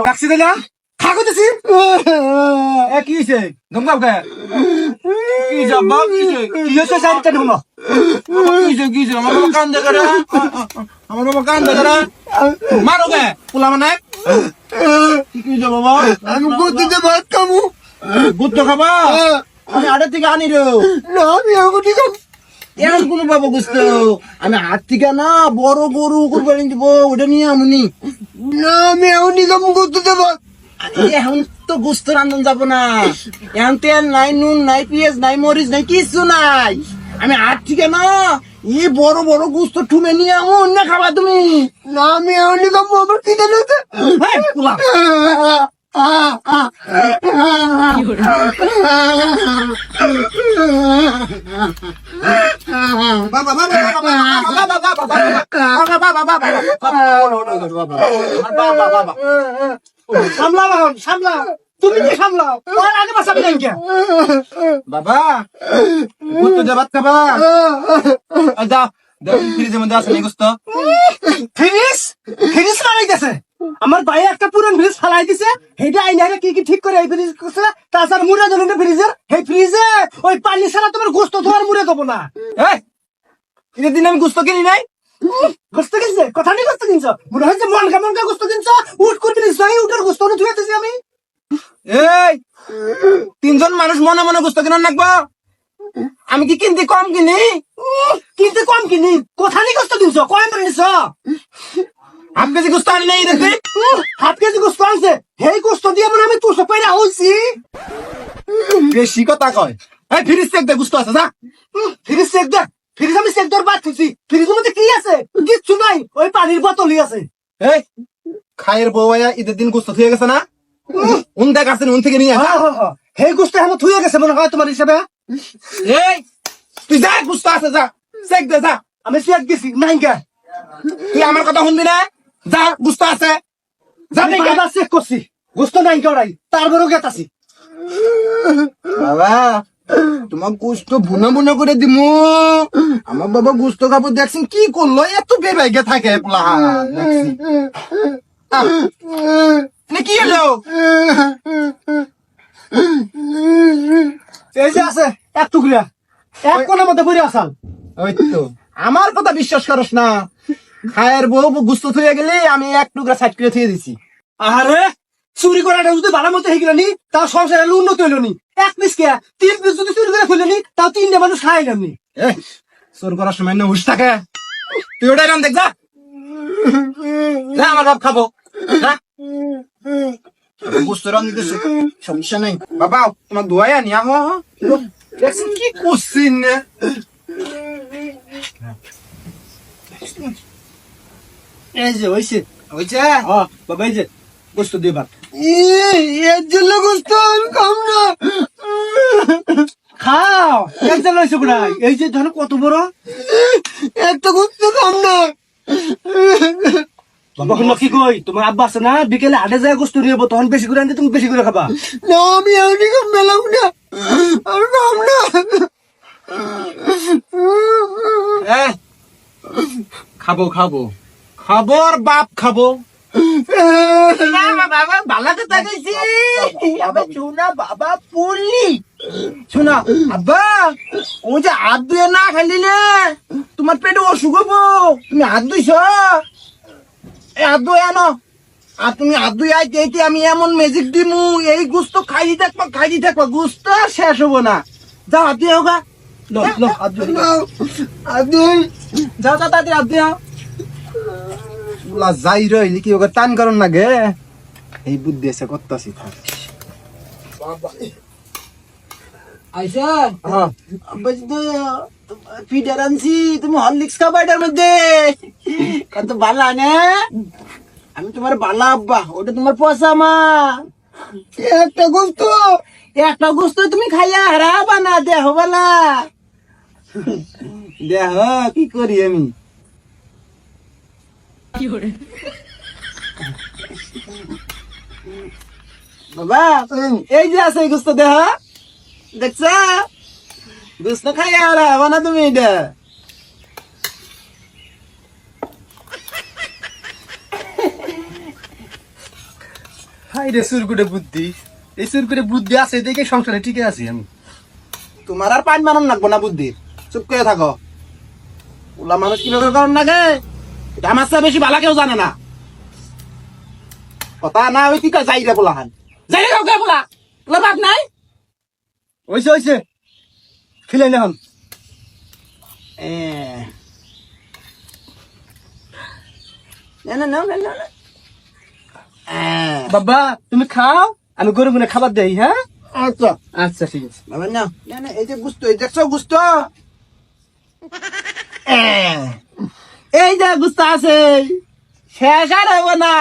রাখছি দিলা খাগতেছি কি হইছে ধমকাও কে কি জব্বা কি হইছে সাইডটা ঢুকলো কি আমার বাবা কান দেখা রে আমার বাবা কান দেখা রে মারো কে পোলা মানে কি যাব বাবা আমি গুত্তিতে ভাত খাবো। গুত্ত খাবা আমি আড়ে থেকে আনি রে না আমি এখন ঠিক আছে। এমন কোন বাবা গুস্ত আমি হাত থেকে না বড় গরু কুরবানি দিব ওটা নিয়ে আমনি না আমি এখন ঠিক আছে গুত্তিতে ভাত। এখন তো গুস্ত রান্ধন যাব না এখন তেল নাই নুন নাই পেঁয়াজ নাই মরিচ নাই কিছু নাই আমি হাত থেকে না এই বড় বড় গুস্ত ঠুমে নিয়ে অন্য খাবা তুমি না আমি এখন ঠিক আছে আমার খিদে লাগছে। পোলা সামলাও সামলাও তুমি কি সামলাও ওর আগে বাসাবি নাই কে বাবা গুস্ত ভাত খাবা যা ফ্রিজের মধ্যে আছে নি গুস্ত ফ্রিজ লাগাই গেছে আমার ভাই একটা পুরান ফ্রিজ ফালাই দিছে হেটা আইনারে কি কি ঠিক করে এই ফ্রিজ করছে তাছাড়া মুড়ে দেন না ফ্রিজের এই ফ্রিজে ওই পানি ছাড়া তোমার গোস্ত তোমার মুড়ে দেবো না এই ঈদের দিন আমি গোস্ত কিনি নাই গোস্ত কিনছে কথা নেই গোস্ত কিনছো মনে হচ্ছে মনকা গোস্ত কিনছো উঠ করতে নিছো এই উঠার গোস্ত ধুয়েতেছি আমি এই তিনজন মানুষ মনে মনে গোস্ত কিনা নাকবো আমি কি কিনতে কম কিনি কথা নেই গোস্ত কিনছো কয় মনে নিছো হাফ কেজি গোস্ত আনি নাই দেখি হাফ কেজি গোস্ত আনছে সেই গোস্ত দিয়ে মনে আমি তুষো পাইরা হইছি বেশি কথা কয় এই ফ্রিজ চেক দে গোস্ত আছে যা ফ্রিজ চেক দে ফ্রিজ আমি চেক দর বাদ থুছি ফ্রিজের মধ্যে কি আছে কিচ্ছু নাই ওই পানির বোতলই আছে এই খায়ের বউ আয়া ঈদের দিন গোস্ত থুয়ে গেছে না উন দেখ আছে উন থেকে নিয়ে সেই গোস্ত আমার থুয়ে গেছে মনে হয় তোমার হিসাবে এই তুই যা গোস্ত আছে যা চেক দে যা আমি চেক দিছি নাই কে তুই আমার কথা শুনবি না যা গুস্ত আছে চেক করছি গুস্ত নাই কেউরাই তারপরেও গেতাছি বাবা তোমার গুস্ত বুনা বুনা করে দিমু আমার বাবা গুস্ত খাবো দেখছেন কি করলো এত বেবাইগে থাকে পোলা কি হলো এই যে আছে এক টুকরা এক কোণের মধ্যে পড়ে আসাল ওই তো আমার কথা বিশ্বাস করস না খায়ের বউ গুস্ত থুয়ে গেলে আমি এক টুকরা সাইড করে থুয়ে দিছি আরে চুরি করাটা যদি ভালো মতো হয়ে গেল নি তাও সংসারে উন্নতি হইল নি এক পিস কে 3 পিস যদি চুরি করে ফেলে নি তাও 3টে মানুষ খাই গেলনি চোর করার সময় না হুশ থাকে তুই ওটাই রাম দেখ যা আমার বাপ খাবো গুস্ত রাম দিতেছে সমস্যা নাই বাবা তোমার দোয়াই আনি আহ দেখছেন কি করছেন এই যে হইছে বাবা এই যে গোস্ত দিয়ে ভাত এর জন্য গুস্ত আমি খাম না। খাও এক জাল হয়েছে প্রায় এই যে ধরো কত বড় একটা গুস্ত খাম না। বাবা কোনো কি কই তোমার আব্বা আছে না বিকেলে আডে যায় গোস্ত নিয়ে যাবো তখন বেশি করে আনতে তুমি বেশি করে খাবা না আমি এমনি মেলাম না আমি খাম না। খাবো খাবো খাবো আর বাপ খাবো বাবা ভালো কথা কইছি আবার শোনা বাবা পড়লি শোনা আব্বা ও যে হাত ধুয়ে না খাইলি না তোমার পেটে অসুখ হবো তুমি হাত ধুইছ হাত ধুয়ে আনো আর তুমি হাত ধুয়ে আইতে আমি এমন ম্যাজিক দিমু এই গুস্ত খাইতে থাকবা গুস্ত শেষ হবো না যাও হাত দিয়ে হোগা হাত ধুয়ে যাও তাড়াতাড়ি হাত দিয়ে যাই রইলি কি ওকে টান করুন না গে এই বুদ্ধি এসে করতেছি আইসা পিঠার আনছি তুমি হরলিক্স খাবা এটার মধ্যে কত ভালো না আমি তোমার ভালো আব্বা ওটা তোমার পয়সা মা একটা গোস্ত তুমি খাইয়া হারাবা না দেহ বালা দেহ কি করি আমি বাবা এই যে আছে গোস্ত দেহ দেখছ গোস্ত খাইয়া হারাবা না তুমি এটা হাই রে সুরকুটে বুদ্ধি, এই সুরকুটে বুদ্ধি আছে দেখে সংসারে টিকে আছি আমি। তোমার আর পাঁচ মানন লাগবো না বুদ্ধি, চুপ করে থাকো। ওলা মানুষ কিভাবে কারণ লাগে এটা আমার চেয়ে বেশি ভালো কেউ জানে না। কথা না ওই ঠিক যাই রে বলা হান, যাই রে কাউকে বলা বলা বাদ নাই। হইছে খেলে না হন। বাবা তুমি খাও, আমি গরু গুনে খাবার দেই। হ্যাঁ আচ্ছা আচ্ছা ঠিক আছে। বাবা না না না, এই যে গুস্ত, এই দেখছো গুস্ত? এই যে গুস্তা আছে শেষ আর হবো না।